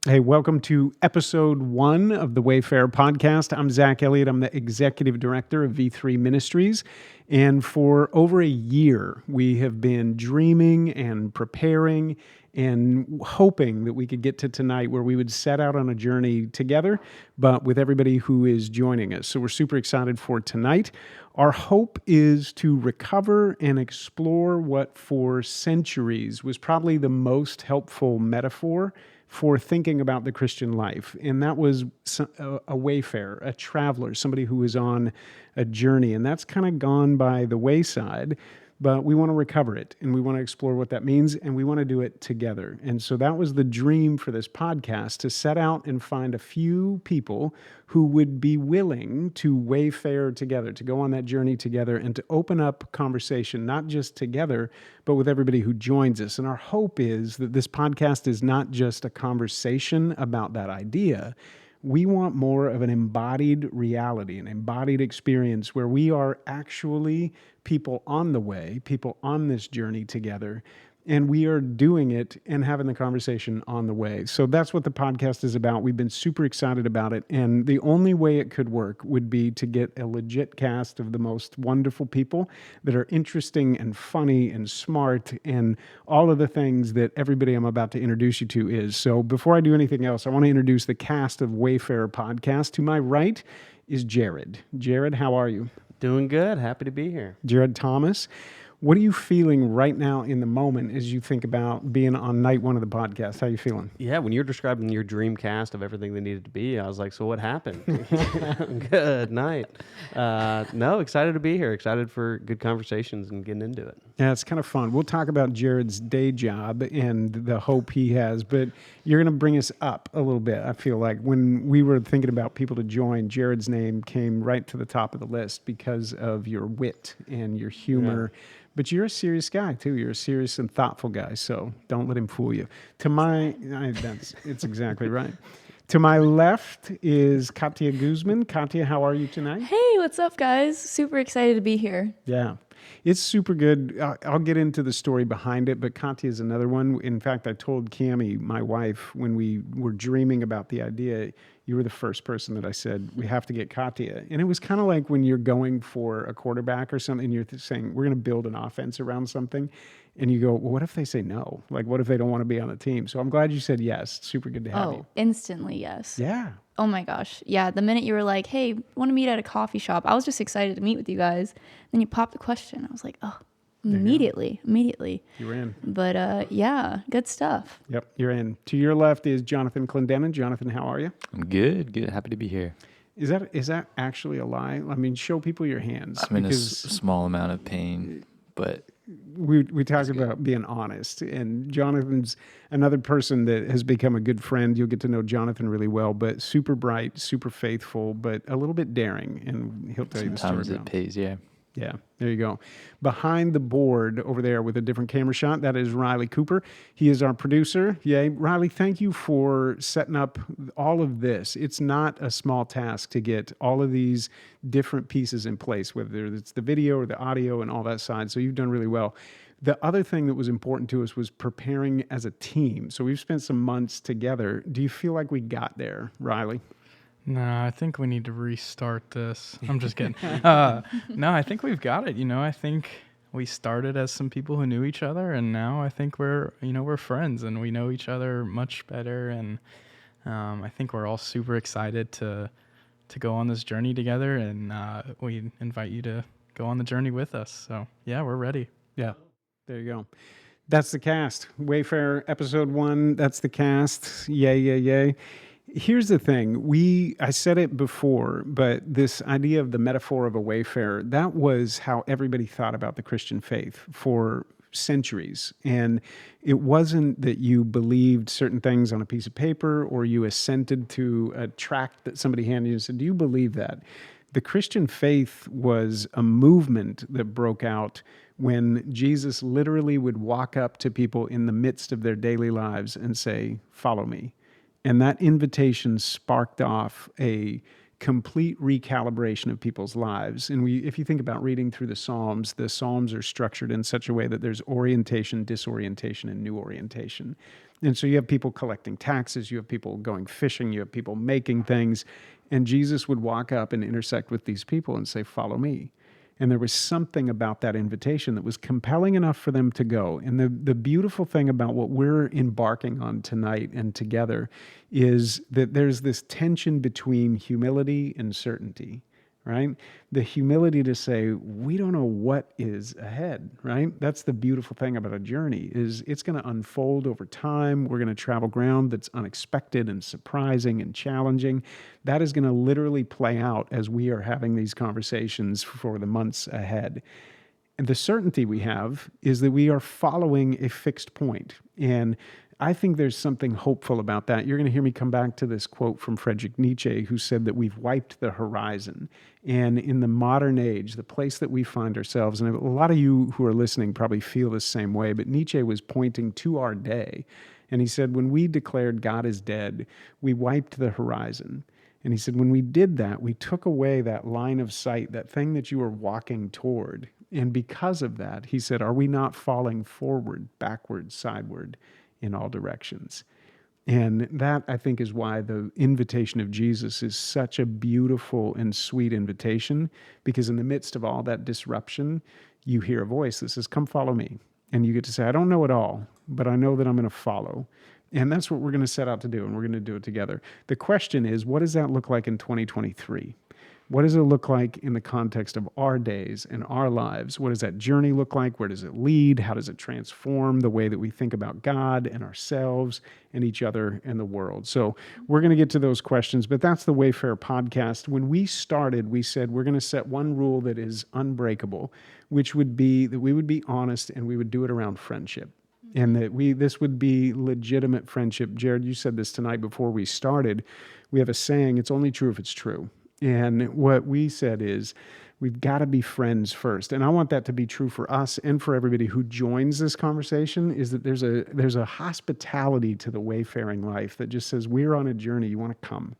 Hey, welcome to episode 1 of the Wayfarer Podcast. I'm Zach Elliott. I'm the executive director of V3 Ministries. And for over a year, we have been dreaming and preparing and hoping that we could get to tonight where we would set out on a journey together, but with everybody who is joining us. So we're super excited for tonight. Our hope is to recover and explore what for centuries was probably the most helpful metaphor for thinking about the Christian life. And that was a wayfarer, a traveler, somebody who was on a journey. And that's kind of gone by the wayside, but we want to recover it and we want to explore what that means and we want to do it together. And so that was the dream for this podcast, to set out and find a few people who would be willing to wayfare together, to go on that journey together and to open up conversation, not just together, but with everybody who joins us. And our hope is that this podcast is not just a conversation about that idea. We want more of an embodied reality, an embodied experience where we are actually people on the way, people on this journey together, and we are doing it and having the conversation on the way. So that's what the podcast is about. We've been super excited about it, and the only way it could work would be to get a legit cast of the most wonderful people that are interesting and funny and smart and all of the things that everybody I'm about to introduce you to is. So before I do anything else, I want to introduce the cast of Wayfarer Podcast. To my right is Jared. Jared, how are you? Doing good. Happy to be here. Jared Thomas. What are you feeling right now in the moment as you think about being on night 1 of the podcast? How are you feeling? Yeah, when you're describing your dream cast of everything they needed to be, I was like, so what happened? Good night. No, excited to be here. Excited for good conversations and getting into it. Yeah, it's kind of fun. We'll talk about Jared's day job and the hope he has, but you're going to bring us up a little bit. I feel like when we were thinking about people to join, Jared's name came right to the top of the list because of your wit and your humor. Yeah. But you're a serious guy, too. You're a serious and thoughtful guy, so don't let him fool you. It's exactly right. To my left is Katia Guzman. Katia, how are you tonight? Hey, what's up, guys? Super excited to be here. Yeah, it's super good. I'll get into the story behind it, but Katia is another one. In fact, I told Cammie, my wife, when we were dreaming about the idea, you were the first person that I said, we have to get Katia. And it was kind of like when you're going for a quarterback or something, you're saying, we're going to build an offense around something. And you go, well, what if they say no? Like, what if they don't want to be on the team? So I'm glad you said yes. Super good to have you. Instantly yes. Yeah. Oh my gosh. Yeah, the minute you were like, hey, want to meet at a coffee shop, I was just excited to meet with you guys. Then you popped the question. I was like, oh, immediately. You're in. But yeah, good stuff. Yep, you're in. To your left is Jonathan Clendenin. Jonathan, how are you? I'm good. Happy to be here. Is that actually a lie? I mean, show people your hands. I'm in a small amount of pain, but... We talked about being honest, and Jonathan's another person that has become a good friend. You'll get to know Jonathan really well, but super bright, super faithful, but a little bit daring, and he'll tell you the story. Sometimes it pays, yeah. Yeah, there you go. Behind the board over there with a different camera shot, that is Riley Cooper. He is our producer. Yay. Riley, thank you for setting up all of this. It's not a small task to get all of these different pieces in place, whether it's the video or the audio and all that side. So you've done really well. The other thing that was important to us was preparing as a team. So we've spent some months together. Do you feel like we got there, Riley? No, I think we need to restart this. I'm just kidding. No, I think we've got it. I think we started as some people who knew each other, and now I think we're friends and we know each other much better. And I think we're all super excited to go on this journey together, and we invite you to go on the journey with us. So yeah, we're ready. Yeah, there you go. That's the cast. Wayfarer episode 1. That's the cast. Yay. Here's the thing. I said it before, but this idea of the metaphor of a wayfarer, that was how everybody thought about the Christian faith for centuries. And it wasn't that you believed certain things on a piece of paper or you assented to a tract that somebody handed you and said, do you believe that? The Christian faith was a movement that broke out when Jesus literally would walk up to people in the midst of their daily lives and say, follow me. And that invitation sparked off a complete recalibration of people's lives. And if you think about reading through the Psalms are structured in such a way that there's orientation, disorientation, and new orientation. And so you have people collecting taxes, you have people going fishing, you have people making things. And Jesus would walk up and intersect with these people and say, follow me. And there was something about that invitation that was compelling enough for them to go. And the beautiful thing about what we're embarking on tonight and together is that there's this tension between humility and certainty, right? The humility to say, we don't know what is ahead, right? That's the beautiful thing about a journey, is it's going to unfold over time. We're going to travel ground that's unexpected and surprising and challenging. That is going to literally play out as we are having these conversations for the months ahead. And the certainty we have is that we are following a fixed point. And I think there's something hopeful about that. You're going to hear me come back to this quote from Friedrich Nietzsche, who said that we've wiped the horizon. And in the modern age, the place that we find ourselves, and a lot of you who are listening probably feel the same way, but Nietzsche was pointing to our day. And he said, when we declared God is dead, we wiped the horizon. And he said, when we did that, we took away that line of sight, that thing that you were walking toward. And because of that, he said, are we not falling forward, backward, sideward, in all directions? And that, I think, is why the invitation of Jesus is such a beautiful and sweet invitation, because in the midst of all that disruption, you hear a voice that says, come follow me. And you get to say, I don't know it all, but I know that I'm going to follow. And that's what we're going to set out to do, and we're going to do it together. The question is, what does that look like in 2023? What does it look like in the context of our days and our lives? What does that journey look like? Where does it lead? How does it transform the way that we think about God and ourselves and each other and the world? So we're going to get to those questions, but that's the Wayfarer Podcast. When we started, we said we're going to set one rule that is unbreakable, which would be that we would be honest and we would do it around friendship. And that this would be legitimate friendship. Jared, you said this tonight before we started. We have a saying, it's only true if it's true. And what we said is, we've got to be friends first. And I want that to be true for us and for everybody who joins this conversation, is that there's a hospitality to the wayfaring life that just says, we're on a journey, you want to come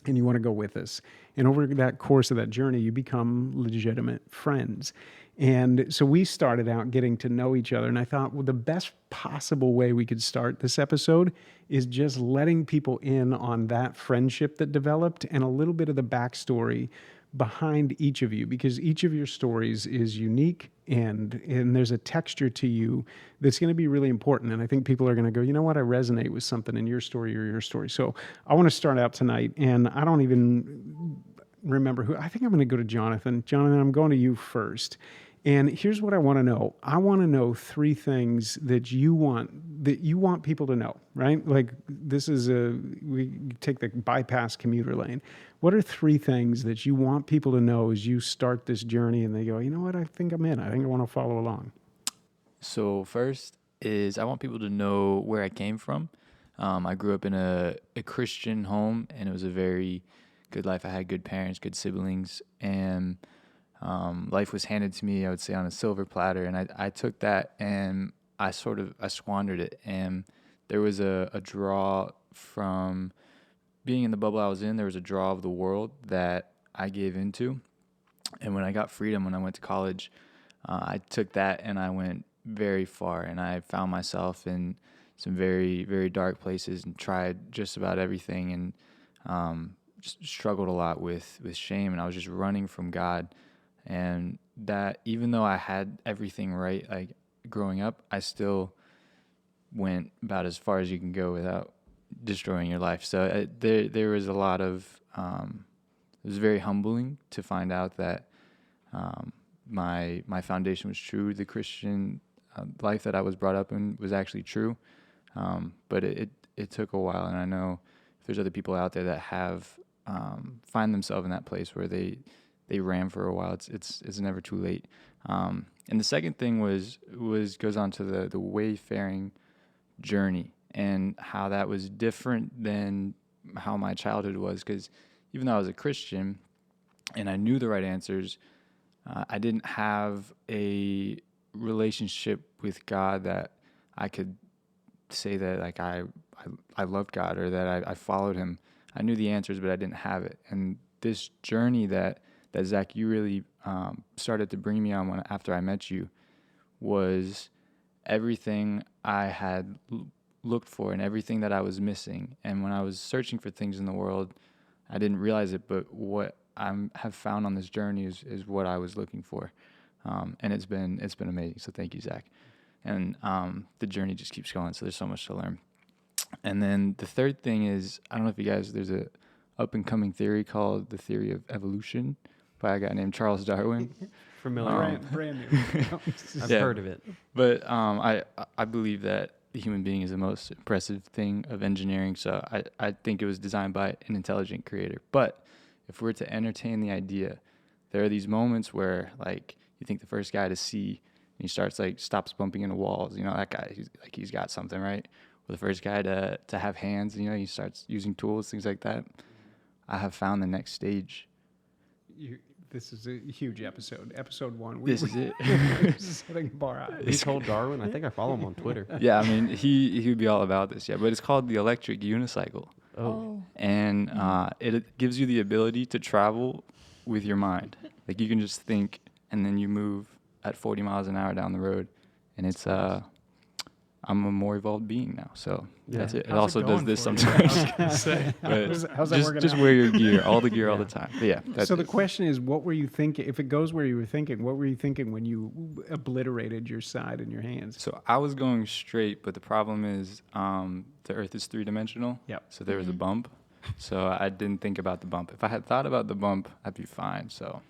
and you want to go with us. And over that course of that journey, you become legitimate friends. And so we started out getting to know each other. And I thought, well, the best possible way we could start this episode is just letting people in on that friendship that developed and a little bit of the backstory behind each of you, because each of your stories is unique and there's a texture to you that's going to be really important. And I think people are going to go, you know what, I resonate with something in your story or your story. So I want to start out tonight, and I don't even remember who. I think I'm going to go to Jonathan. Jonathan, I'm going to you first. And here's what I want to know. I want to know 3 things that you want people to know, right? Like, we take the bypass commuter lane. What are 3 things that you want people to know as you start this journey and they go, you know what, I think I'm in. I think I want to follow along. So first is I want people to know where I came from. I grew up in a Christian home, and it was a very good life. I had good parents, good siblings, and life was handed to me, I would say, on a silver platter, and I took that and I squandered it. And there was a draw from being in the bubble I was in. There was a draw of the world that I gave into. And when I got freedom, when I went to college, I took that and I went very far, and I found myself in some very, very dark places and tried just about everything, and just struggled a lot with shame, and I was just running from God. And that, even though I had everything right, like growing up, I still went about as far as you can go without destroying your life. So there was a lot of, it was very humbling to find out that my foundation was true. The Christian life that I was brought up in was actually true. But it took a while, and I know if there's other people out there that have find themselves in that place where they ran for a while, it's never too late. And the second thing goes on to the wayfaring journey, and how that was different than how my childhood was, because even though I was a Christian and I knew the right answers, I didn't have a relationship with God that I could say that like I loved God, or that I followed him. I knew the answers, but I didn't have it. And this journey that Zach, you really started to bring me on after I met you, was everything I had looked for and everything that I was missing. And when I was searching for things in the world, I didn't realize it, but what I have found on this journey is what I was looking for. And it's been amazing. So thank you, Zach. And the journey just keeps going. So there's so much to learn. And then the third thing is, I don't know if you guys, there's a up and coming theory called the theory of evolution by a guy named Charles Darwin. Familiar. Brand new. I've Yeah. heard of it. But I believe that the human being is the most impressive thing of engineering. So I think it was designed by an intelligent creator. But if we're to entertain the idea, there are these moments where, like, you think the first guy to see, and he starts, like, stops bumping into walls. You know, that guy, he's got something, right? Or the first guy to have hands, you know, he starts using tools, things like that. I have found the next stage. This is a huge episode. Episode 1. This is it. We're setting the bar high. He told Darwin. I think I follow him on Twitter. Yeah, I mean, he would be all about this, yeah. But it's called the electric unicycle. Oh. And it gives you the ability to travel with your mind. Like, you can just think, and then you move at 40 miles an hour down the road. And it's, I'm a more evolved being now. So that's it. It How's also it does going this for you? sometimes. I was gonna say. But How's that working just out? wear your gear, all the gear all the time. But yeah, that's So the it. question is, what were you thinking? If it goes where you were thinking, what were you thinking when you obliterated your side and your hands? So I was going straight, but the problem is the Earth is 3-dimensional. Yep. So there was a bump. So I didn't think about the bump. If I had thought about the bump, I'd be fine. So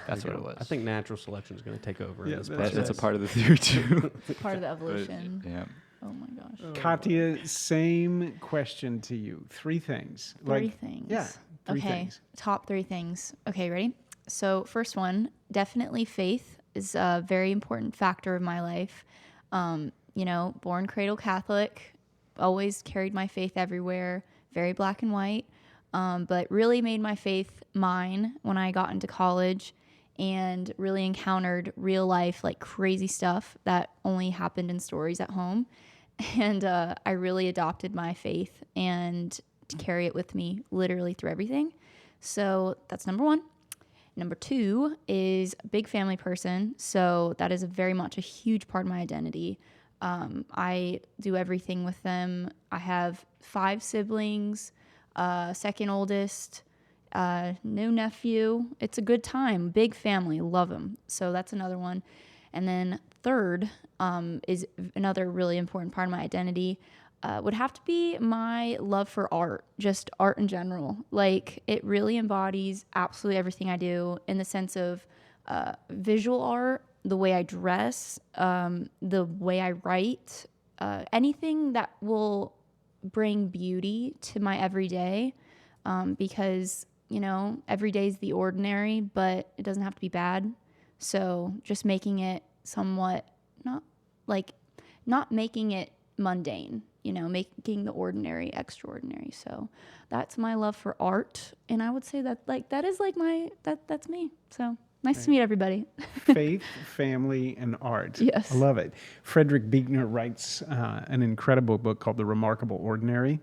that's what it was. I think natural selection is going to take over. Yeah, in this that's that's a process. part of the theory too. Part of the But, evolution. yeah. Oh my gosh. Katya, same question to you. 3 things. Three things. Yeah. 3 Okay. things. Top 3 things. Okay, ready? So, first one, definitely faith is a very important factor of my life. You know, born cradle Catholic, always carried my faith everywhere, very black and white, but really made my faith mine when I got into college and really encountered real life, like crazy stuff that only happened in stories at home. And I really adopted my faith and to carry it with me literally through everything. So that's number 1. Number 2 is a big family person. So that is very much a huge part of my identity. I do everything with them. I have 5 siblings, second oldest, no nephew. It's a good time. Big family. Love them. So that's another one. And then third is another really important part of my identity. Would have to be my love for art, just art in general. Like, it really embodies absolutely everything I do in the sense of visual art, the way I dress, the way I write, anything that will bring beauty to my everyday, because, you know, every day is the ordinary, but it doesn't have to be bad. So just making it somewhat not making it mundane, you know, making the ordinary extraordinary. So that's my love for art. And I would say that that's me. So nice to meet everybody. Faith, family, and art. Yes. I love it. Frederick Buechner writes an incredible book called The Remarkable Ordinary.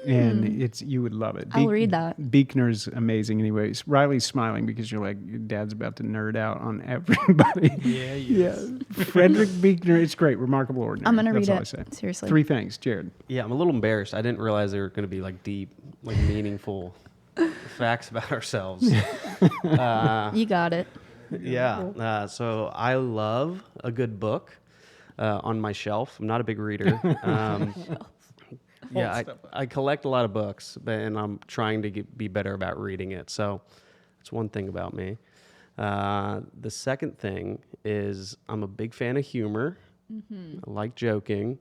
And you would love it. I'll read that. Buechner's amazing. Anyways, Riley's smiling because you're like, your dad's about to nerd out on everybody. Yeah, Yeah. Frederick Buechner, it's great. Remarkable Ordinary. I'm gonna That's read all it. I say. Seriously. 3 things, Jared. Yeah, I'm a little embarrassed. I didn't realize they were going to be like deep, like meaningful facts about ourselves. You got it. Yeah. So I love a good book on my shelf. I'm not a big reader. Yeah, I collect a lot of books, and I'm trying to be better about reading it. So that's one thing about me. The second thing is I'm a big fan of humor. I like joking,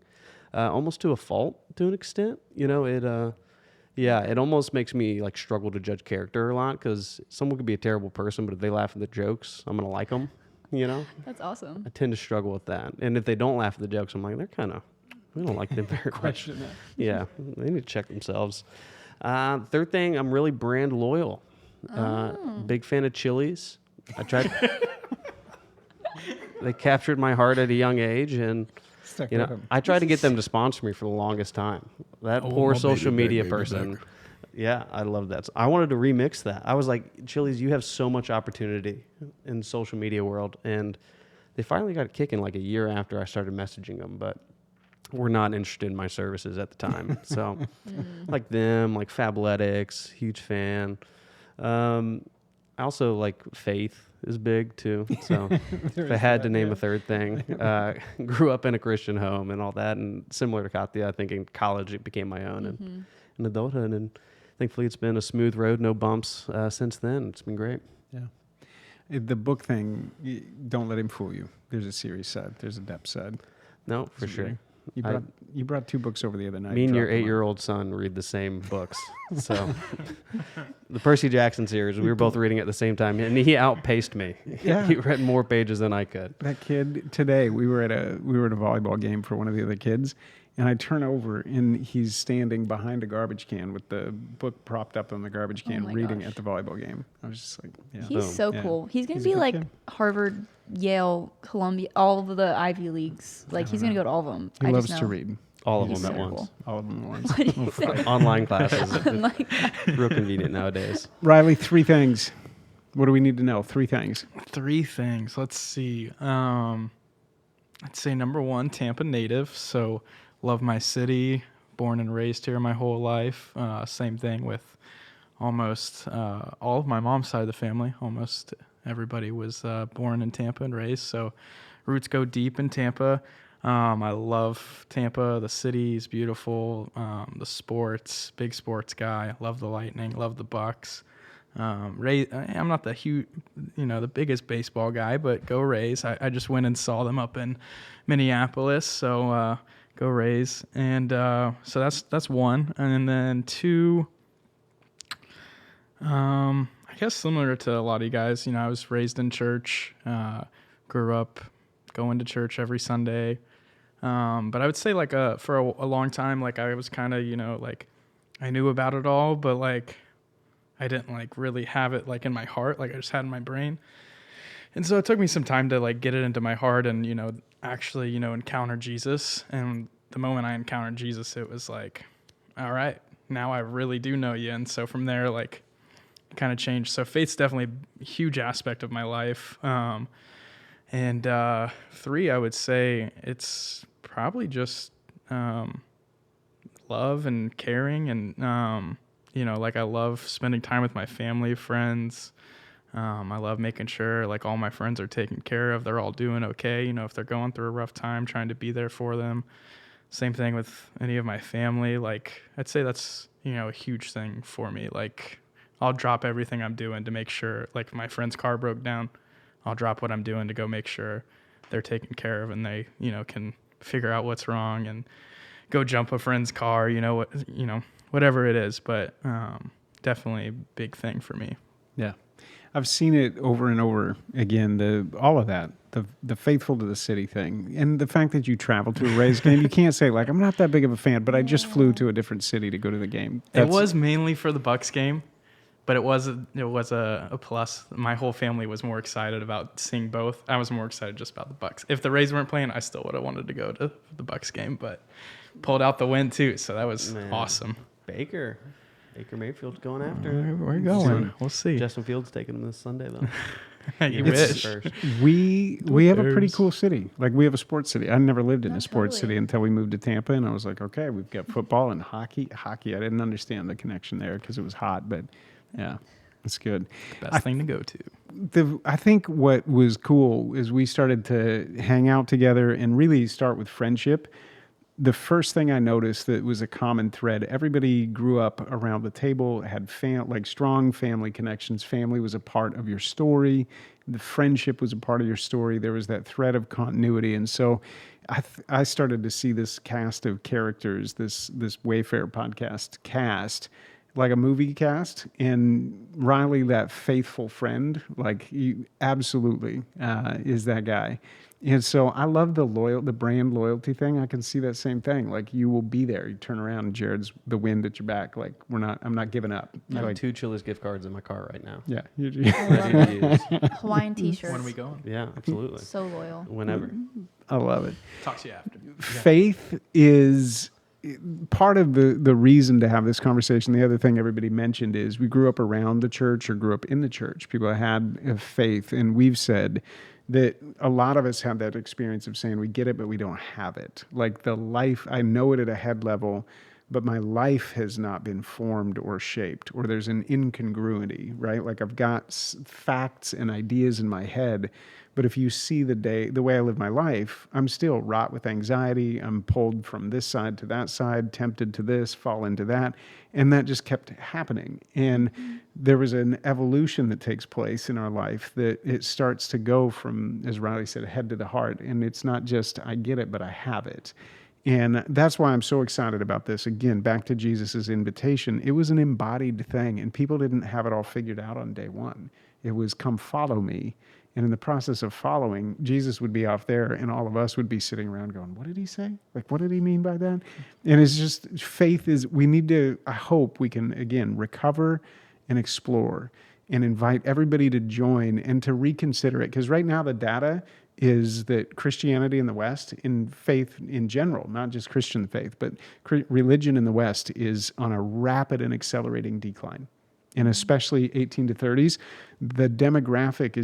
almost to a fault to an extent. You know, it almost makes me like struggle to judge character a lot because someone could be a terrible person, but if they laugh at the jokes, I'm going to like them, you know? That's awesome. I tend to struggle with that. And if they don't laugh at the jokes, I'm like, we don't like them very much. Question that. Yeah, they need to check themselves. Third thing, I'm really brand loyal. Big fan of Chili's. I tried. They captured my heart at a young age, and Stuck you know, with him. I tried to get them to sponsor me for the longest time. That Oh, poor my social baby, media baby, person. baby. Yeah, I love that. So I wanted to remix that. I was like, Chili's, you have so much opportunity in the social media world, and they finally got it kicking like a year after I started messaging them. But were not interested in my services at the time. So like them, like Fabletics, huge fan. I also like faith is big too. So if I had to name a third thing, grew up in a Christian home and all that. And similar to Katya, I think in college it became my own and in adulthood. And thankfully it's been a smooth road, no bumps since then. It's been great. Yeah. The book thing, don't let him fool you. There's a serious side. There's a depth side. No, for sure. You brought 2 books over the other night. Me and your 8-year-old son read the same books. So the Percy Jackson series, we were both reading at the same time, and he outpaced me. Yeah. He read more pages than I could. That kid today, we were at a volleyball game for one of the other kids, and I turn over and he's standing behind a garbage can with the book propped up on the garbage can, reading at the volleyball game. I was just like, yeah. He's so cool. He's gonna be like Harvard, Yale, Columbia, all of the Ivy Leagues. Like he's gonna go to all of them. He loves to read. All of He's them at so once. cool. All of them at once. What do you say? Online classes. Like, Real convenient nowadays. Riley, 3 things. What do we need to know? 3 things. 3 things. Let's see. I'd say number 1, Tampa native. So love my city. Born and raised here my whole life. Same thing with almost all of my mom's side of the family. Almost everybody was born in Tampa and raised. So roots go deep in Tampa. I love Tampa. The city is beautiful. The sports, big sports guy. Love the Lightning. Love the Bucks. I'm not the huge, the biggest baseball guy, but go Rays. I just went and saw them up in Minneapolis. So go Rays. And so that's 1. And then 2, I guess similar to a lot of you guys, I was raised in church, grew up going to church every Sunday. But I would say like for a long time, like I was kind of, like I knew about it all, but like I didn't like really have it like in my heart. Like I just had it in my brain. And so it took me some time to like get it into my heart and, actually, encounter Jesus. And the moment I encountered Jesus, it was like, all right, now I really do know you. And so from there, like it kind of changed. So faith's definitely a huge aspect of my life. And 3, I would say it's probably just love and caring and, like I love spending time with my family, friends. I love making sure like all my friends are taken care of. They're all doing okay. If they're going through a rough time, trying to be there for them. Same thing with any of my family. Like I'd say that's, a huge thing for me. Like I'll drop everything I'm doing to make sure like if my friend's car broke down, I'll drop what I'm doing to go make sure they're taken care of and they, can figure out what's wrong and go jump a friend's car, whatever it is. But definitely a big thing for me. Yeah. I've seen it over and over again, all of that, the faithful to the city thing. And the fact that you travel to a Rays game, you can't say like, I'm not that big of a fan, but I just flew to a different city to go to the game. It was mainly for the Bucks game. But it was a plus. My whole family was more excited about seeing both. I was more excited just about the Bucks. If the Rays weren't playing, I still would have wanted to go to the Bucks game, but pulled out the win too, so that was awesome. Baker Mayfield's going after. We're going. We'll see. Justin Fields taking him this Sunday though. You wish. We have a pretty cool city. Like we have a sports city. I never lived in a sports totally. city until we moved to Tampa, and I was like, okay, we've got football and hockey. I didn't understand the connection there because it was hot, but. Yeah, it's good. Best thing to go to. I think what was cool is we started to hang out together and really start with friendship. The first thing I noticed that was a common thread, everybody grew up around the table, had strong family connections. Family was a part of your story. The friendship was a part of your story. There was that thread of continuity. And so I started to see this cast of characters, this Wayfarer Podcast cast, like a movie cast, and Riley, that faithful friend, like he absolutely is that guy. And so I love the brand loyalty thing. I can see that same thing. Like you will be there. You turn around and Jared's the wind at your back. Like I'm not giving up. I have like, 2 Chili's gift cards in my car right now. Yeah. Ready to use. Hawaiian t-shirts. When are we going? Yeah, absolutely. So loyal. Whenever. I love it. Talk to you after. Faith is part of the reason to have this conversation. The other thing everybody mentioned is we grew up around the church or grew up in the church. People had a faith, and we've said that a lot of us have that experience of saying we get it, but we don't have it. Like the life, I know it at a head level, but my life has not been formed or shaped, or there's an incongruity, right? Like I've got facts and ideas in my head, but if you see the way I live my life, I'm still wrought with anxiety. I'm pulled from this side to that side, tempted to this, fall into that. And that just kept happening. And there was an evolution that takes place in our life that it starts to go from, as Riley said, head to the heart. And it's not just, I get it, but I have it. And that's why I'm so excited about this. Again, back to Jesus's invitation. It was an embodied thing, and people didn't have it all figured out on day one. It was, come follow me. And in the process of following, Jesus would be off there, and all of us would be sitting around going, what did he say? Like, what did he mean by that? And it's just, faith is, we need to, I hope we can, again, recover and explore and invite everybody to join and to reconsider it. Because right now the data is that Christianity in the West, in faith in general, not just Christian faith, but religion in the West is on a rapid and accelerating decline. And especially 18 to 30s, the demographic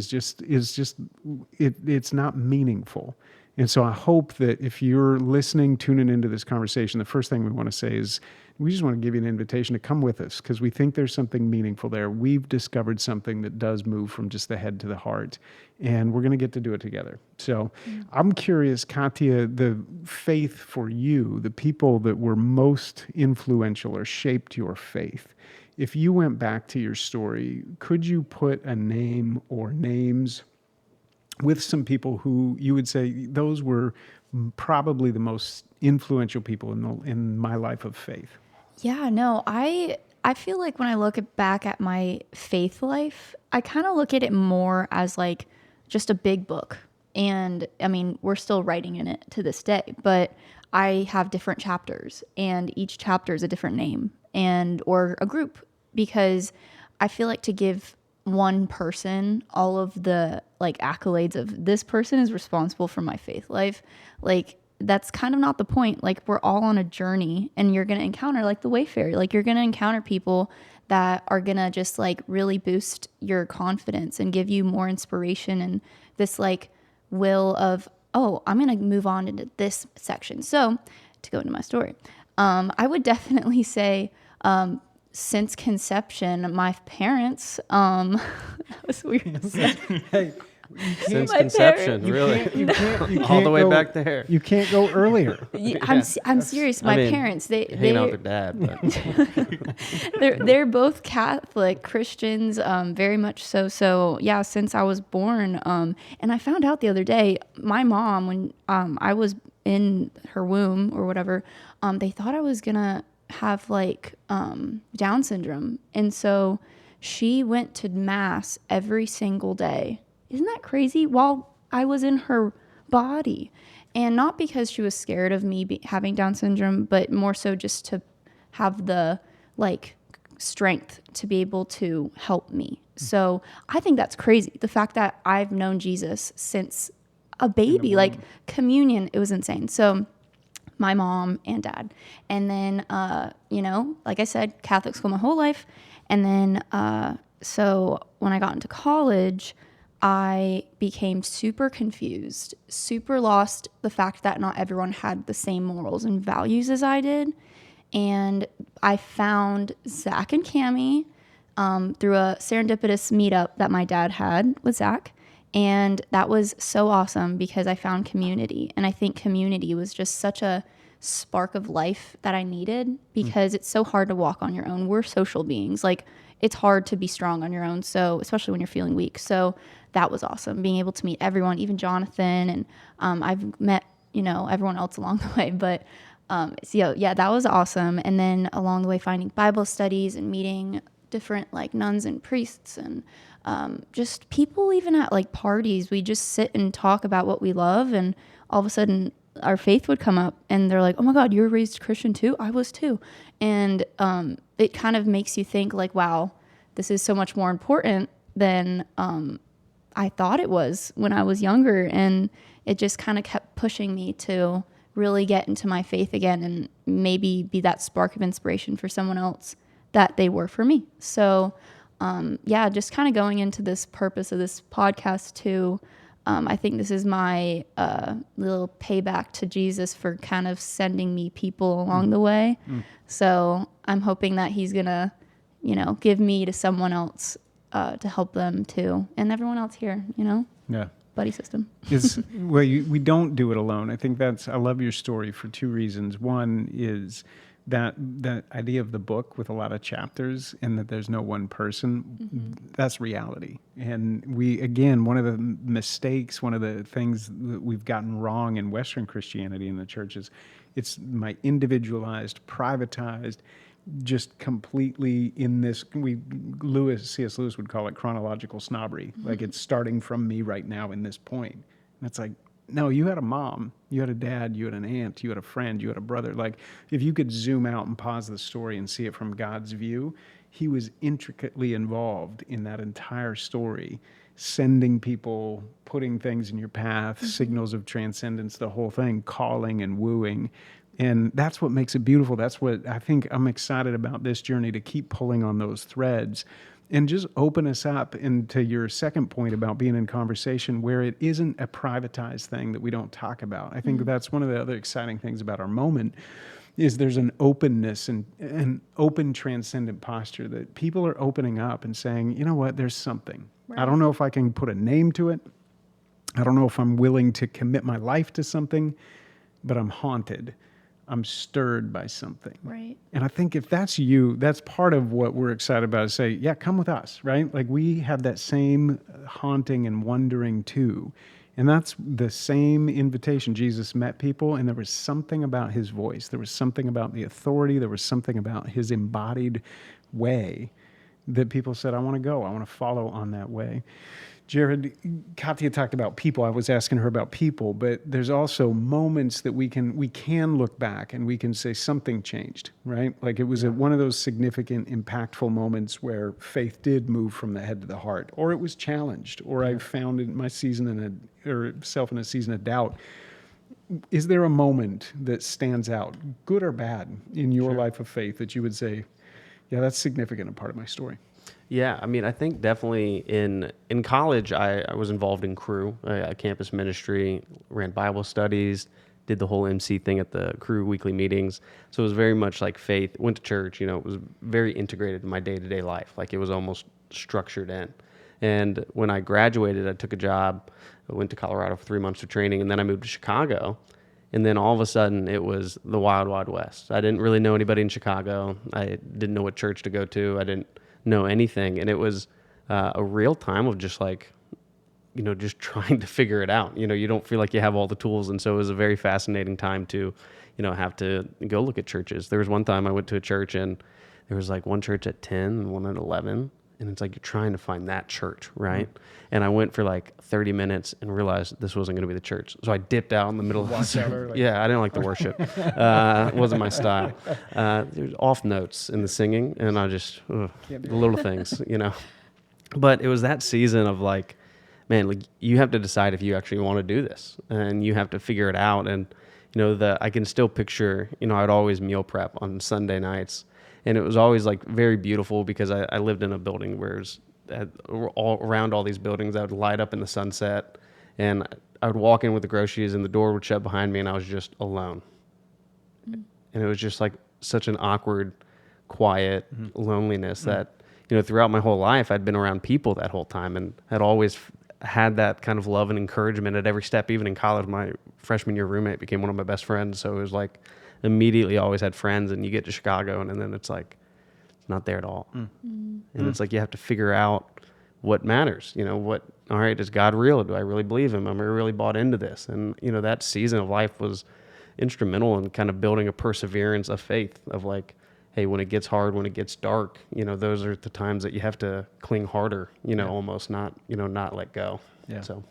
it's not meaningful. And so I hope that if you're listening, tuning into this conversation, the first thing we want to say is we just want to give you an invitation to come with us because we think there's something meaningful there. We've discovered something that does move from just the head to the heart, and we're going to get to do it together. So I'm curious, Katya, the faith for you, the people that were most influential or shaped your faith, if you went back to your story, could you put a name or names with some people who you would say those were probably the most influential people in my life of faith? Yeah, no, I feel like when I look back at my faith life, I kind of look at it more as like just a big book. And I mean, we're still writing in it to this day, but I have different chapters and each chapter is a different name or a group, because I feel like to give one person all of the like accolades of this person is responsible for my faith life, like that's kind of not the point. Like we're all on a journey, and you're going to encounter like the Wayfarer, like you're going to encounter people that are going to just like really boost your confidence and give you more inspiration and this like will of, oh, I'm going to move on into this section. So to go into my story, I would definitely say, since conception, my parents, that was weird to say. Hey, Since My conception, parents- really. you can't All the way go- back there. You can't go earlier. I'm serious. My parents, Hanging out with their dad, but they're both Catholic Christians, very much so. So yeah, since I was born, and I found out the other day, my mom, when I was in her womb or whatever, they thought I was gonna have like Down syndrome, and so she went to mass every single day. Isn't that crazy? While I was in her body, and not because she was scared of me having Down syndrome, but more so just to have the like strength to be able to help me. So I think that's crazy. The fact that I've known Jesus since a baby, like communion, it was insane. So my mom and dad, and then, like I said, Catholic school my whole life. And then, so when I got into college, I became super confused, super lost, the fact that not everyone had the same morals and values as I did. And I found Zach and Cammie through a serendipitous meetup that my dad had with Zach. And that was so awesome because I found community. And I think community was just such a spark of life that I needed, because it's so hard to walk on your own. We're social beings. Like, it's hard to be strong on your own, so especially when you're feeling weak. So that was awesome, being able to meet everyone, even Jonathan, and I've met everyone else along the way. But that was awesome. And then along the way, finding Bible studies and meeting different like nuns and priests and just people, even at like parties, we just sit and talk about what we love, and all of a sudden our faith would come up, and they're like, oh my God, you were raised Christian too? I was too. And it kind of makes you think like, wow, this is so much more important than I thought it was when I was younger. And it just kind of kept pushing me to really get into my faith again and maybe be that spark of inspiration for someone else that they were for me. So just kind of going into this purpose of this podcast to I think this is my little payback to Jesus for kind of sending me people along the way. So I'm hoping that he's going to, give me to someone else to help them too. And everyone else here, Yeah. buddy system. We don't do it alone. I think I love your story for two reasons. One is that idea of the book with a lot of chapters and that there's no one person, that's reality. And one of the mistakes, one of the things that we've gotten wrong in Western Christianity in the churches, it's my individualized, privatized, just completely in this, C.S. Lewis would call it chronological snobbery. Like it's starting from me right now in this point. And it's like, no, you had a mom, you had a dad, you had an aunt, you had a friend, you had a brother. Like if you could zoom out and pause the story and see it from God's view, he was intricately involved in that entire story, sending people, putting things in your path, signals of transcendence, the whole thing, calling and wooing. And that's what makes it beautiful. That's what I think I'm excited about this journey, to keep pulling on those threads and just open us up into your second point about being in conversation where it isn't a privatized thing that we don't talk about. I think that's one of the other exciting things about our moment is there's an openness and an open transcendent posture that people are opening up and saying, you know what, there's something. Right. I don't know if I can put a name to it. I don't know if I'm willing to commit my life to something, but I'm haunted. I'm stirred by something. Right. And I think if that's you, that's part of what we're excited about is say, yeah, come with us, right? Like we have that same haunting and wondering too. And that's the same invitation. Jesus met people and there was something about his voice. There was something about the authority. There was something about his embodied way that people said, I want to go. I want to follow on that way. Jared, Katya talked about people. I was asking her about people, but there's also moments that we can look back and we can say something changed, right? Like it was one of those significant, impactful moments where faith did move from the head to the heart, or it was challenged, or I found in my self in a season of doubt. Is there a moment that stands out, good or bad, in your life of faith that you would say, yeah, that's significant, a part of my story? Yeah, I mean, I think definitely in college, I was involved in Crew, a campus ministry, ran Bible studies, did the whole MC thing at the Crew weekly meetings. So it was very much like faith, went to church, it was very integrated in my day-to-day life. Like it was almost structured in. And when I graduated, I took a job, I went to Colorado for 3 months of training, and then I moved to Chicago. And then all of a sudden, it was the wild, wild west. I didn't really know anybody in Chicago. I didn't know what church to go to. I didn't know anything. And it was a real time of just like, just trying to figure it out. You don't feel like you have all the tools. And so it was a very fascinating time to, have to go look at churches. There was one time I went to a church and there was like one church at 10 and one at 11. And it's like you're trying to find that church, right? Mm-hmm. And I went for like 30 minutes and realized this wasn't going to be the church. So I dipped out in the middle of the service. Yeah, I didn't like the worship. It wasn't my style. There's off notes in the singing, and I just, the little things, But it was that season of like, man, like you have to decide if you actually want to do this, and you have to figure it out. And, I can still picture, I'd always meal prep on Sunday nights. And it was always like very beautiful because I lived in a building where all around all these buildings, I would light up in the sunset, and I would walk in with the groceries and the door would shut behind me and I was just alone. Mm-hmm. And it was just like such an awkward, quiet loneliness that, throughout my whole life, I'd been around people that whole time and had always had that kind of love and encouragement at every step. Even in college, my freshman year roommate became one of my best friends. So it was like, immediately always had friends, and you get to Chicago and then it's like it's not there at all. And it's like you have to figure out what matters. All right, is God real? Do I really believe him? Am I really bought into this? And that season of life was instrumental in kind of building a perseverance of faith of like, hey, when it gets hard, when it gets dark, those are the times that you have to cling harder, almost not let go. Yeah. So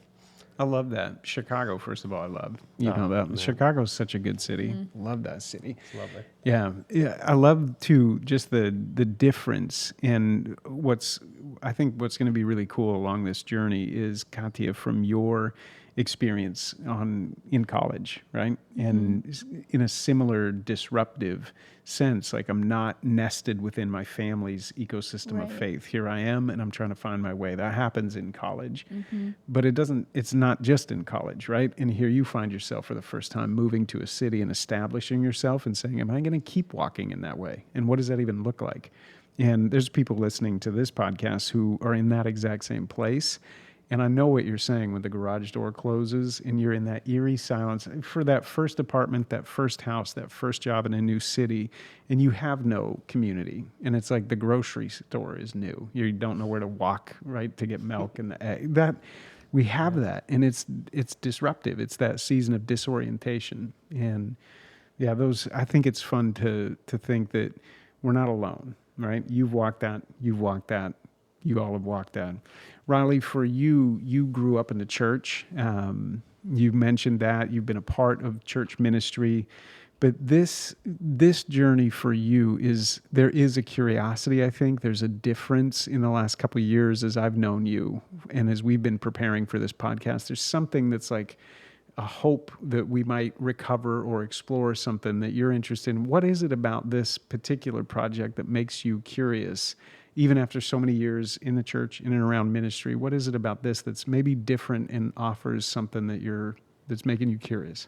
I love that. Chicago, first of all, I love. That. Man. Chicago's such a good city. Love that city. It's lovely. Yeah. I love, too, just the difference. And I think what's going to be really cool along this journey is, Katya, from your experience in college, right? And in a similar disruptive sense, like I'm not nested within my family's ecosystem of Right. faith. Here I am, and I'm trying to find my way. That happens in college, but it's not just in college, right? And here you find yourself for the first time moving to a city and establishing yourself and saying, am I going to keep walking in that way? And what does that even look like? And there's people listening to this podcast who are in that exact same place. And I know what you're saying when the garage door closes and you're in that eerie silence for that first apartment, that first house, that first job in a new city, and you have no community. And it's like the grocery store is new. You don't know where to walk, right, to get milk and the egg. That we have that, and it's disruptive. It's that season of disorientation. And yeah, I think it's fun to think that we're not alone, right? You've walked that, you all have walked that. Riley, for you, you grew up in the church. You mentioned that you've been a part of church ministry, but this journey for you there is a curiosity. I think there's a difference in the last couple of years as I've known you, and as we've been preparing for this podcast. There's something that's like a hope that we might recover or explore something that you're interested in. What is it about this particular project that makes you curious? Even after so many years in the church, in and around ministry, what is it about this that's maybe different and offers something that's making you curious?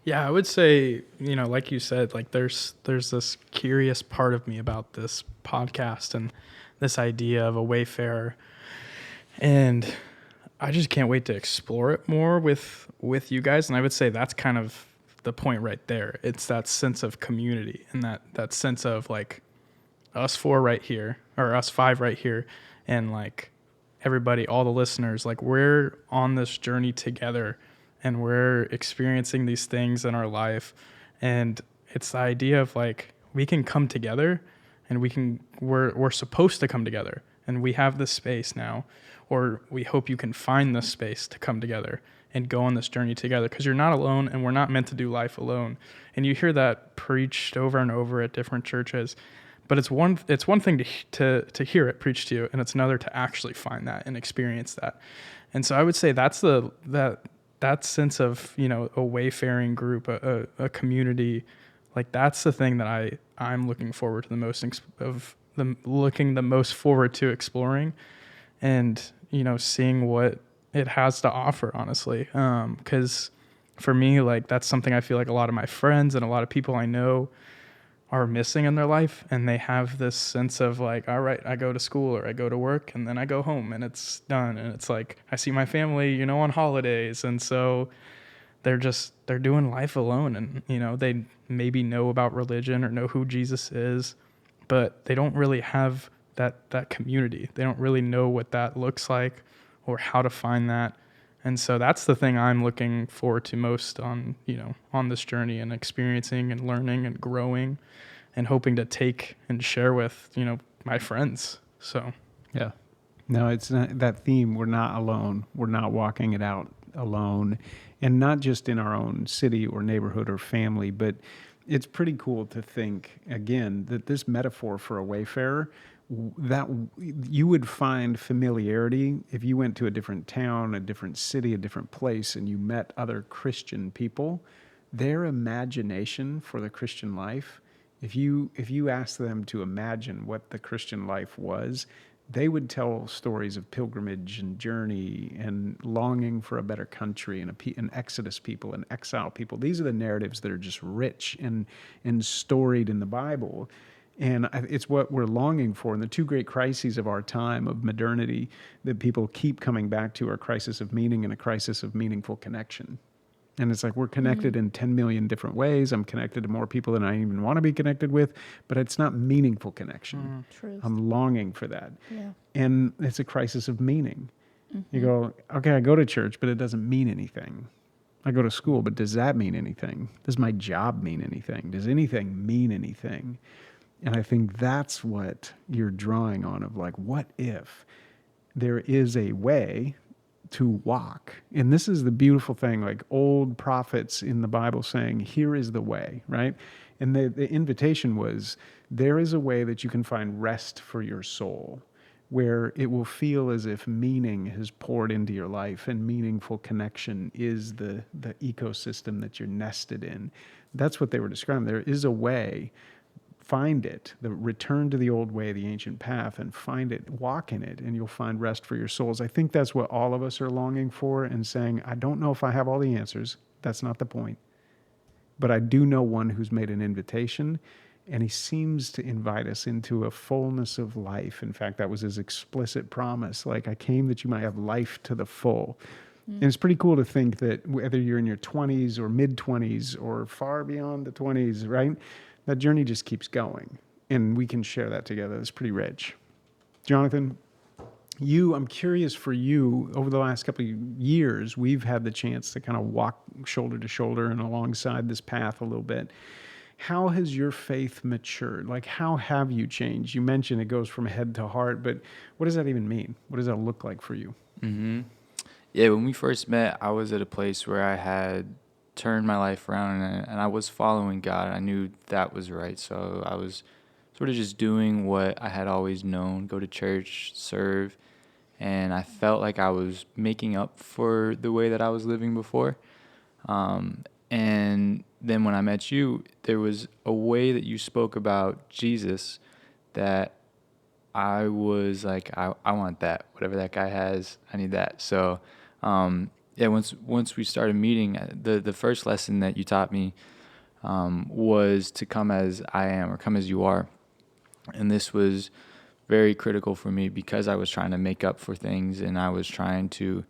Yeah, I would say, like you said, like there's this curious part of me about this podcast and this idea of a wayfarer. And I just can't wait to explore it more with you guys. And I would say that's kind of the point right there. It's that sense of community and that sense of like, us four right here, or us five right here, and like everybody, all the listeners, like we're on this journey together and we're experiencing these things in our life. And it's the idea of like, we can come together and we're supposed to come together, and we have this space now, or we hope you can find this space to come together and go on this journey together, because you're not alone and we're not meant to do life alone. And you hear that preached over and over at different churches. But it's one thing to hear it preached to you, and it's another to actually find that and experience that. And so I would say that's that sense of, a wayfaring group, a community, like that's the thing that I'm looking forward to the most, looking the most forward to exploring, and seeing what it has to offer, honestly. Because for me, like that's something I feel like a lot of my friends and a lot of people I know are missing in their life, and they have this sense of like, all right, I go to school or I go to work and then I go home and it's done. And it's like, I see my family, on holidays. And so they're doing life alone, and, they maybe know about religion or know who Jesus is, but they don't really have that community. They don't really know what that looks like or how to find that. And so that's the thing I'm looking forward to most on this journey, and experiencing and learning and growing and hoping to take and share with, my friends. So, yeah. No, it's not that theme. We're not alone. We're not walking it out alone, and not just in our own city or neighborhood or family, but it's pretty cool to think again that this metaphor for a wayfarer, that you would find familiarity if you went to a different town, a different city, a different place, and you met other Christian people. Their imagination for the Christian life, if you asked them to imagine what the Christian life was, they would tell stories of pilgrimage and journey and longing for a better country and an Exodus people and exile people. These are the narratives that are just rich and storied in the Bible. And it's what we're longing for. And the two great crises of our time, of modernity, that people keep coming back to, are a crisis of meaning and a crisis of meaningful connection. And it's like we're connected in 10 million different ways. I'm connected to more people than I even want to be connected with, but it's not meaningful connection. Truth. I'm longing for that. Yeah. And it's a crisis of meaning. You go, okay, I go to church, but it doesn't mean anything. I go to school, but does that mean anything? Does my job mean anything? Does anything mean anything? And I think that's what you're drawing on, of like, what if there is a way to walk? And this is the beautiful thing, like old prophets in the Bible saying, here is the way, right? And the invitation was, there is a way that you can find rest for your soul. where it will feel as if meaning has poured into your life and meaningful connection is the ecosystem that you're nested in. That's what they were describing. There is a way. Find it, return to the old way, the ancient path, and find it, walk in it, and you'll find rest for your souls. I think that's what all of us are longing for and saying, I don't know if I have all the answers. That's not the point. But I do know one who's made an invitation, and he seems to invite us into a fullness of life. In fact, that was his explicit promise. Like, I came that you might have life to the full. And it's pretty cool to think that whether you're in your 20s or mid-20s or far beyond the 20s, right? That journey just keeps going, and we can share that together. It's pretty rich. Jonathan, I'm curious for you, over the last couple of years, we've had the chance to kind of walk shoulder to shoulder and alongside this path a little bit. How has your faith matured? Like, how have you changed? You mentioned it goes from head to heart, but what does that even mean? What does that look like for you? Mm-hmm. Yeah, when we first met, I was at a place where I had turned my life around, and I was following God. I knew that was right. So I was sort of just doing what I had always known, go to church, serve, and I felt like I was making up for the way that I was living before. And then when I met you, there was a way that you spoke about Jesus that I was like, I want that. Whatever that guy has, I need that. So yeah, once we started meeting, the first lesson that you taught me was to come as I am, or come as you are. And this was very critical for me because I was trying to make up for things, and I was trying to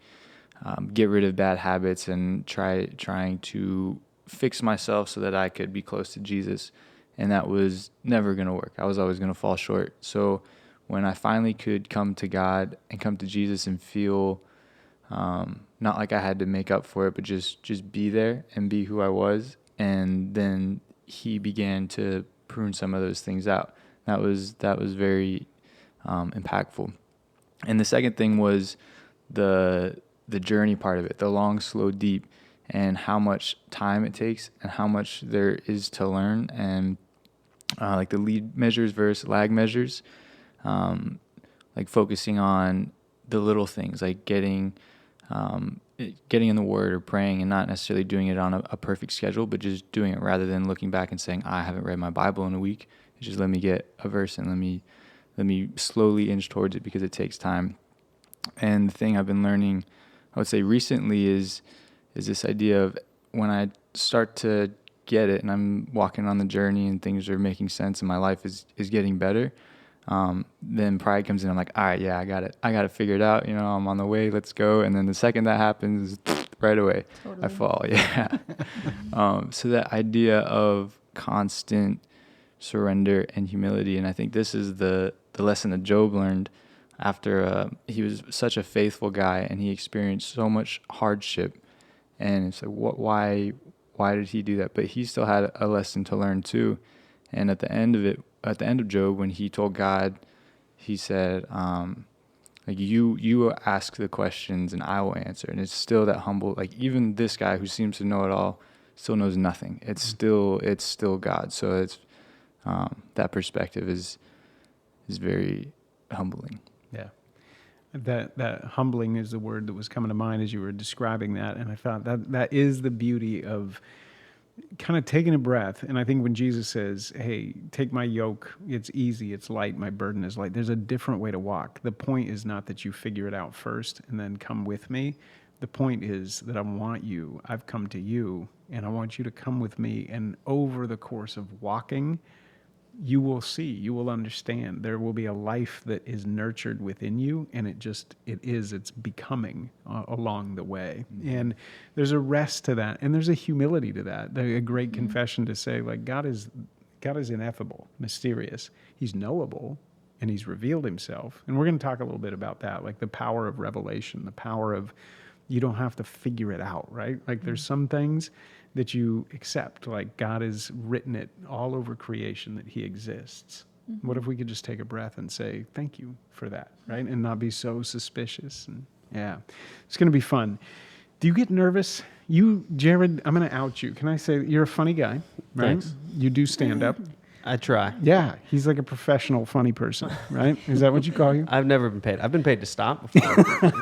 get rid of bad habits and trying to fix myself so that I could be close to Jesus. And that was never going to work. I was always going to fall short. So when I finally could come to God and come to Jesus and feel not like I had to make up for it, but just be there and be who I was. And then he began to prune some of those things out. That was very impactful. And the second thing was the journey part of it, the long, slow, deep, and how much time it takes and how much there is to learn, and like the lead measures versus lag measures, like focusing on the little things, like getting in the Word or praying, and not necessarily doing it on a perfect schedule, but just doing it rather than looking back and saying, I haven't read my Bible in a week. It's just let me get a verse and let me slowly inch towards it, because it takes time. And the thing I've been learning, I would say recently, is this idea of when I start to get it and I'm walking on the journey and things are making sense and my life is getting better, then pride comes in. I'm like, all right, yeah, I got it figured out. I'm on the way, let's go. And then the second that happens, right away, totally. I fall. Yeah. So that idea of constant surrender and humility. And I think this is the lesson that Job learned after he was such a faithful guy and he experienced so much hardship. And it's like, why did he do that? But he still had a lesson to learn too. And at the end of Job, when he told God, he said, like, you ask the questions and I will answer. And it's still that humble, like, even this guy who seems to know it all still knows nothing. It's still God. So it's that perspective is very humbling. Yeah. That humbling is the word that was coming to mind as you were describing that. And I thought that is the beauty of kind of taking a breath. And I think when Jesus says, hey, take my yoke, it's easy, it's light, my burden is light, there's a different way to walk. The point is not that you figure it out first and then come with me. The point is that I've come to you, and I want you to come with me. And over the course of walking, you will understand. There will be a life that is nurtured within you, and it's becoming along the way. Mm-hmm. And there's a rest to that, and there's a humility to that. A great mm-hmm. confession to say, like, God is ineffable, mysterious. He's knowable, and he's revealed himself. And we're going to talk a little bit about that, like the power of revelation, the power of you don't have to figure it out, right? Like mm-hmm. there's some things that you accept, like God has written it all over creation that he exists. Mm-hmm. What if we could just take a breath and say, thank you for that, right? And not be so suspicious. And yeah, it's going to be fun. Do you get nervous? You, Jared, I'm going to out you. Can I say you're a funny guy, right? Thanks. You do stand up. I try. Yeah, he's like a professional funny person, right? Is that what you call you? I've never been paid. I've been paid to stop before.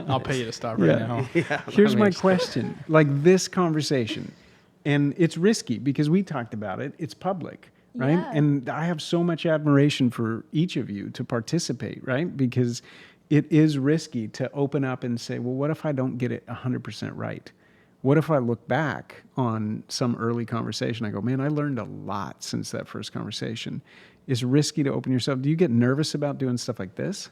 I'll pay you to stop right Yeah. now. Yeah, Here's I mean, my it's- question. Like this conversation, and it's risky because we talked about it. It's public, right? Yeah. And I have so much admiration for each of you to participate, right? Because it is risky to open up and say, well, what if I don't get it 100% right? What if I look back on some early conversation? I go, man, I learned a lot since that first conversation. It's risky to open yourself. Do you get nervous about doing stuff like this?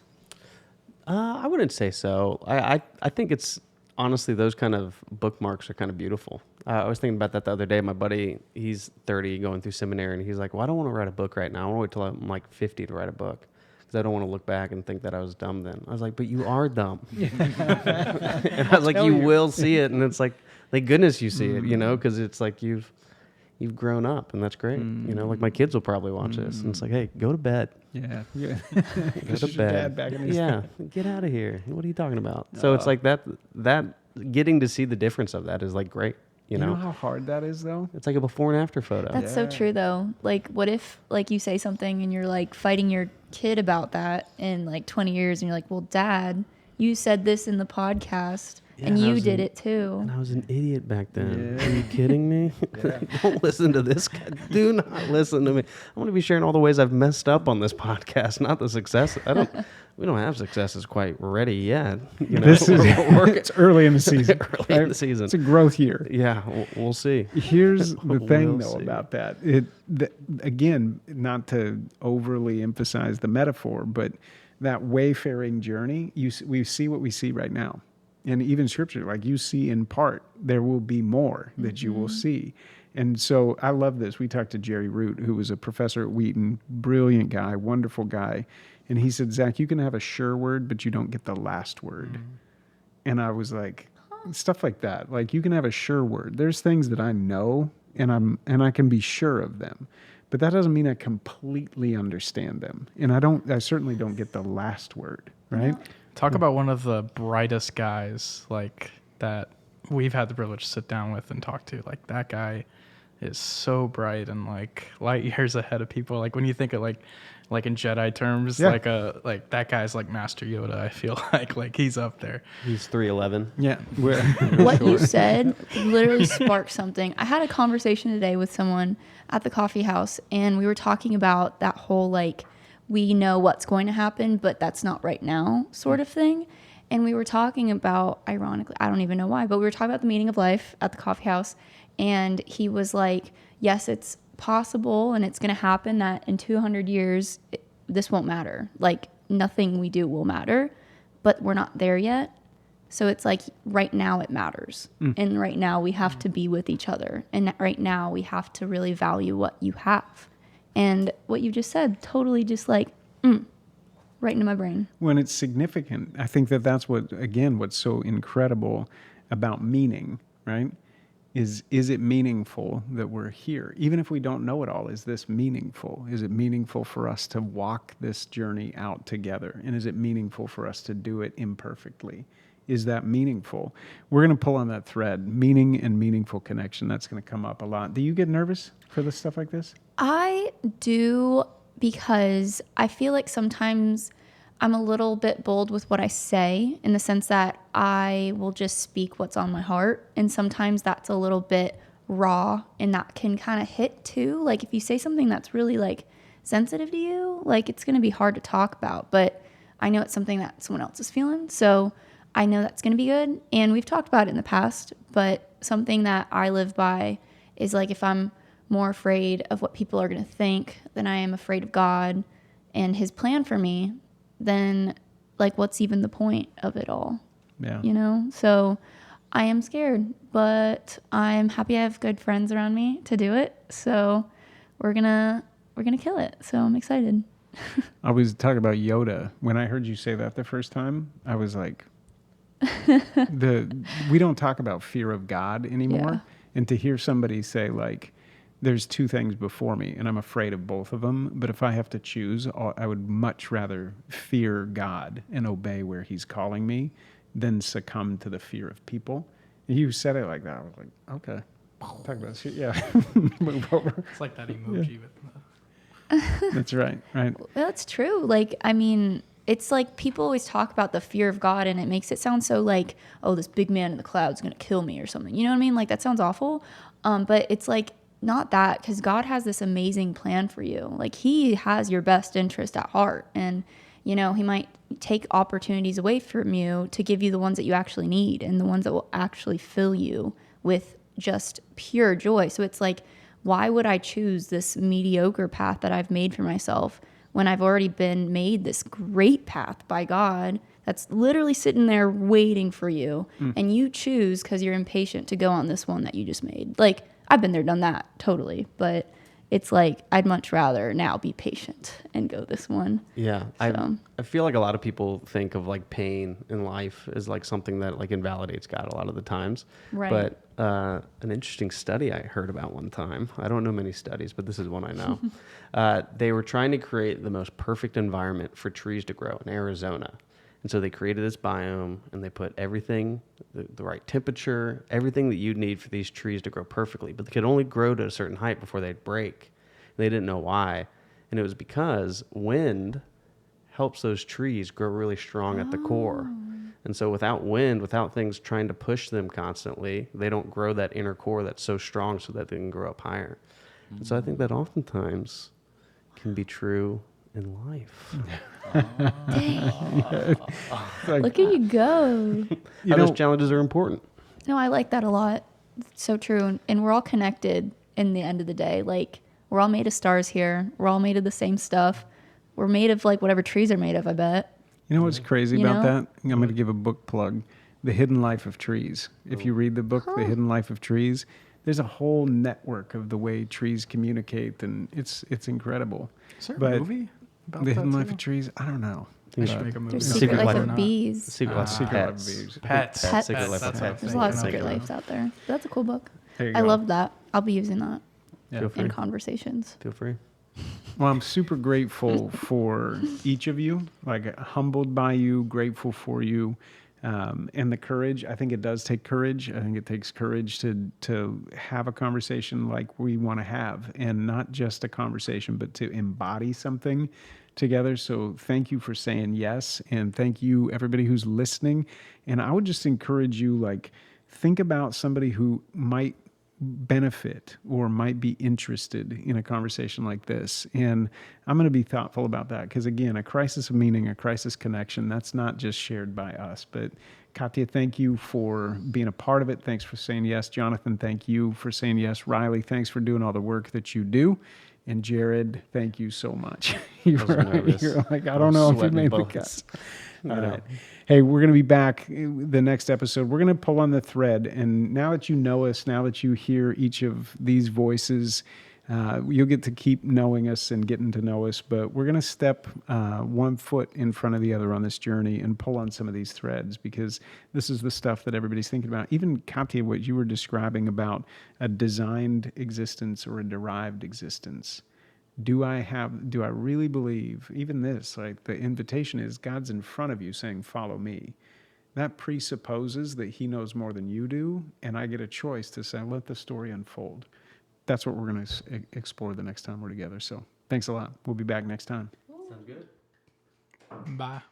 I wouldn't say so. I think it's honestly those kind of bookmarks are kind of beautiful. I was thinking about that the other day. My buddy, he's 30, going through seminary, and he's like, "Well, I don't want to write a book right now. I want to wait till I'm like 50 to write a book because I don't want to look back and think that I was dumb then." I was like, "But you are dumb." And I was like, "You will see it," and it's like, thank goodness you see it, you know, because it's like you've grown up, and that's great. You know, like my kids will probably watch this, and it's like, "Hey, go to bed." Yeah. Yeah. Go to bed. Back in his Yeah, get out of here. What are you talking about? So it's like that getting to see the difference of that is like great. You You know know, how hard that is, though? it's like a before and after photo. That's so true though. Like what if like you say something and you're like fighting your kid about that in like 20 years and you're like, "Well, Dad, you said this in the podcast and Yeah, I you was did in- it too." And I was an idiot back then. Yeah. Are you kidding me? Don't listen to this guy. Do not listen to me. I want to be sharing all the ways I've messed up on this podcast, not the success. We don't have successes quite ready yet. You know? This is We're it's early in the season. early in the season. It's a growth year. Yeah, we'll see. Here's the thing, We'll though, see. about that. Again, not to overly emphasize the metaphor, but that wayfaring journey, we see what we see right now. And even scripture, like you see in part, there will be more that you will see. And so I love this. We talked to Jerry Root, who was a professor at Wheaton, brilliant guy, wonderful guy. And he said, Zach, you can have a sure word, but you don't get the last word. And I was like, stuff like that. Like you can have a sure word. There's things that I know and I can be sure of them. But that doesn't mean I completely understand them. And I certainly don't get the last word, right? Talk about one of the brightest guys like that we've had the privilege to sit down with and talk to. Like that guy is so bright and like light years ahead of people. Like when you think of like in Jedi terms, Yeah. like that guy's like Master Yoda. I feel like he's up there. He's 3'11". Yeah. What you said literally sparked something. I had a conversation today with someone at the coffee house, and we were talking about that whole like, we know what's going to happen, but that's not right now sort of thing. And we were talking about, ironically, I don't even know why, but we were talking about the meaning of life at the coffee house. And he was like, yes, it's possible and it's going to happen that in 200 years, this won't matter. Like nothing we do will matter, but we're not there yet. So it's like right now it matters. And right now we have to be with each other. And right now we have to really value what you have. And what you just said, totally just like, right into my brain. When it's significant, I think that's what's so incredible about meaning, right? Is it meaningful that we're here? Even if we don't know it all, is this meaningful? Is it meaningful for us to walk this journey out together? And is it meaningful for us to do it imperfectly? Is that meaningful? We're going to pull on that thread, meaning and meaningful connection. That's going to come up a lot. Do you get nervous for this stuff like this? I do, because I feel like sometimes I'm a little bit bold with what I say, in the sense that I will just speak what's on my heart. And sometimes that's a little bit raw, and that can kind of hit too. Like if you say something that's really like sensitive to you, like it's going to be hard to talk about, but I know it's something that someone else is feeling. So I know that's going to be good. And we've talked about it in the past, but something that I live by is like, if I'm more afraid of what people are going to think than I am afraid of God and his plan for me, then like what's even the point of it all? Yeah. You know? So I am scared, but I'm happy I have good friends around me to do it. So we're gonna kill it. So I'm excited. I was talking about Yoda. When I heard you say that the first time, I was like, we don't talk about fear of God anymore. Yeah. And to hear somebody say like, there's two things before me and I'm afraid of both of them, but if I have to choose, I would much rather fear God and obey where he's calling me than succumb to the fear of people. And you said it like that. I was like, okay, talk about shit. Yeah. Move over. It's like that emoji with That's right. Right. That's true. Like, I mean, it's like people always talk about the fear of God, and it makes it sound so like, oh, this big man in the clouds going to kill me or something. You know what I mean? Like, that sounds awful. But it's like not that, because God has this amazing plan for you. Like, he has your best interest at heart. And, you know, he might take opportunities away from you to give you the ones that you actually need and the ones that will actually fill you with just pure joy. So it's like, why would I choose this mediocre path that I've made for myself when I've already been made this great path by God that's literally sitting there waiting for you, and you choose because you're impatient to go on this one that you just made? Like, I've been there, done that, totally. But it's like, I'd much rather now be patient and go this one. Yeah. So. I feel like a lot of people think of like pain in life as like something that like invalidates God a lot of the times. Right. But an interesting study I heard about one time, I don't know many studies, but this is one I know. They were trying to create the most perfect environment for trees to grow in Arizona. And so they created this biome, and they put everything, the right temperature, everything that you'd need for these trees to grow perfectly. But they could only grow to a certain height before they'd break. And they didn't know why. And it was because wind helps those trees grow really strong at the core. And so without wind, without things trying to push them constantly, they don't grow that inner core that's so strong so that they can grow up higher. And so I think that oftentimes can be true in life. Like, Look at you go. you Those know, challenges are important. No, I like that a lot. It's so true. And we're all connected in the end of the day. Like, we're all made of stars here. We're all made of the same stuff. We're made of like whatever trees are made of, I bet. you know what's crazy You about know? that? I'm going to give a book plug. The Hidden Life of Trees. If you read the book, The Hidden Life of Trees, there's a whole network of the way trees communicate, and it's incredible. Is there a But movie about The that Hidden Life too? of Trees, I don't know. They should make a movie. There's The Secret Secret Life Life of of- Bees. Secret Life of Secret Life of Pets. Bees. Pets. Pets. Secret Life of That's what I'm Pets. There's a lot of thinking secret of. lives out there. But that's a cool book. There you I go. love that. I'll be using that Yeah. Feel free. in conversations. Feel free. Well, I'm super grateful for each of you, like humbled by you, grateful for you, and the courage. I think it does take courage. I think it takes courage to have a conversation like we want to have, and not just a conversation, but to embody something together. So thank you for saying yes, and thank you everybody who's listening. And I would just encourage you, like, think about somebody who might benefit or might be interested in a conversation like this. And I'm going to be thoughtful about that, because again, a crisis of meaning, a crisis connection, that's not just shared by us. But Katya, thank you for being a part of it. Thanks for saying yes. Jonathan, thank you for saying yes. Riley, thanks for doing all the work that you do. And Jared, thank you so much. You're nervous. like, I don't know if you Sweating made the bullets. cut. All right. Hey, we're going to be back the next episode. We're going to pull on the thread. And now that you know us, now that you hear each of these voices, you'll get to keep knowing us and getting to know us. But we're going to step one foot in front of the other on this journey and pull on some of these threads, because this is the stuff that everybody's thinking about. Even, Katya, what you were describing about a designed existence or a derived existence. Do I really believe, even this, like the invitation is God's in front of you saying, follow me. That presupposes that he knows more than you do, and I get a choice to say, let the story unfold. That's what we're going to explore the next time we're together. So thanks a lot. We'll be back next time. Sounds good. Bye.